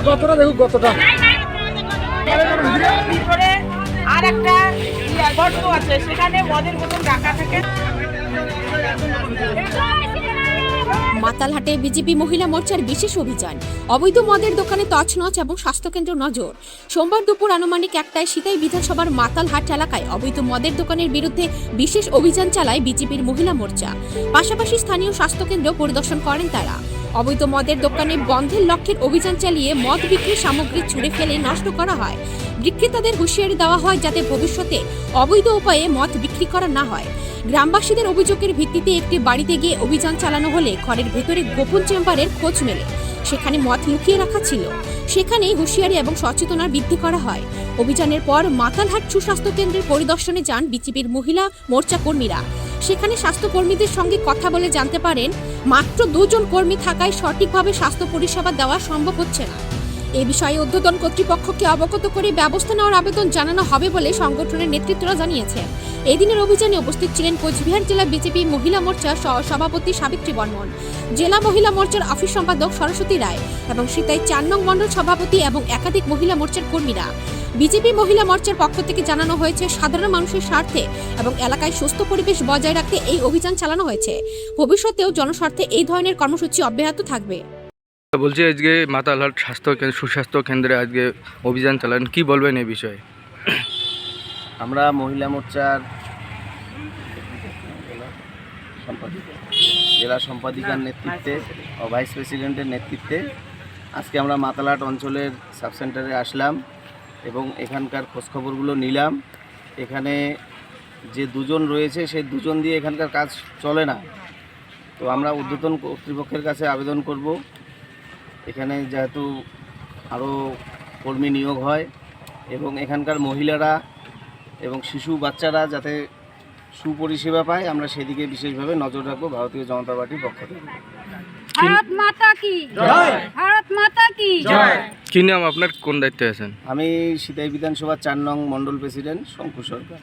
গতটা দেখুক গতটা ভিতরে আর একটা গর্ত আছে, সেখানে মদের বোতল রাখা থাকে। মাতালহাটে বিজেপি মহিলা মোর্চার বিশেষ অভিযান, অবৈধ মদের দোকানে তছনছ এবং স্বাস্থ্যকেন্দ্র নজর। সোমবার দুপুর আনুমানিক 1টায় সিতাই বিধানসভার মাতালহাট এলাকায় অবৈধ মদের দোকানের বিরুদ্ধে বিশেষ অভিযান চালায় বিজেপির মহিলা মোর্চা। পাশাপাশি স্থানীয় স্বাস্থ্যকেন্দ্র পরিদর্শন করেন তারা। অবৈধ মদের দোকানে বন্ধের লক্ষ্যের অভিযান চালিয়ে মদ বিক্রির সামগ্রী ছুঁড়ে ফেলে নষ্ট করা হয়। বিক্রেতাদের হুঁশিয়ারি দেওয়া হয় যাতে ভবিষ্যতে অবৈধ উপায়ে মদ বিক্রি করা না হয়। গ্রামবাসীদের অভিযোগের ভিত্তিতে একটি বাড়িতে গিয়ে অভিযান চালানো হলে ঘরের ভেতরে গোপন চেম্বারের খোঁজ মেলে। সেখানে মদ লুকিয়ে রাখা ছিল। সেখানেই হুঁশিয়ারি এবং সচেতনতা বৃদ্ধি করা হয়। অভিযানের পর মাতালহাট সুস্বাস্থ্য কেন্দ্রের পরিদর্শনে যান বিজেপির মহিলা মোর্চা কর্মীরা। সেখানে স্বাস্থ্যকর্মীদের সঙ্গে কথা বলে জানতে পারেন মাত্র 2 জন কর্মী থাকায় সঠিকভাবে স্বাস্থ্য পরিষেবা দেওয়া সম্ভব হচ্ছে না। এ বিষয়ে ঊর্ধ্বতন কর্তৃপক্ষকে অবগত করে ব্যবস্থা নেওয়ার আবেদন জানানো হবে বলে সংগঠনের নেতৃত্বরা জানিয়েছেন। এই দিনের অভিযানে উপস্থিত ছিলেন কোচবিহার জেলা বিজেপি মহিলা মোর্চার সহ সভাপতি সাবিত্রী বর্মন, জেলা মহিলা মোর্চার অফিস সম্পাদক সরস্বতী রায় এবং সিতাই 4 নং মণ্ডল সভাপতি এবং একাধিক মহিলা মোর্চার কর্মীরা। বিজেপি মহিলা মোর্চার পক্ষ থেকে জানানো হয়েছে সাধারণ মানুষের স্বার্থে এবং এলাকায় সুস্থ পরিবেশ বজায় রাখতে এই অভিযান চালানো হয়েছে। ভবিষ্যতেও জনস্বার্থে এই ধরনের কর্মসূচি অব্যাহত থাকবে। বলছি আজকে মাতালহাট সুস্বাস্থ্য কেন্দ্রে আজকে অভিযান চালান, কি বলবেন এই বিষয়ে? আমরা মহিলা মোর্চার জেলা সম্পাদিকার নেতৃত্বে ও ভাইস প্রেসিডেন্টের নেতৃত্বে আজকে আমরা মাতালহাট অঞ্চলের সাব সেন্টারে আসলাম এবং এখানকার খোঁজখবরগুলো নিলাম। এখানে যে 2 জন রয়েছে সেই 2 জন দিয়ে এখানকার কাজ চলে না। তো আমরা ঊর্ধ্বতন কর্তৃপক্ষের কাছে আবেদন করব, এখানে যেহেতু আরও কর্মী নিয়োগ হয় এবং এখানকার মহিলারা এবং শিশু বাচ্চারা যাতে সুপরিষেবা পায়, আমরা সেদিকে বিশেষভাবে নজর রাখবো ভারতীয় জনতা পার্টির পক্ষ থেকে। ভারত মাতা কি জয়, ভারত মাতা কি জয়। কি নাম আপনার, কোন দায়িত্বে আছেন? আমি সিতাই বিধানসভার 4 নং মণ্ডল প্রেসিডেন্ট শঙ্কু সরকার।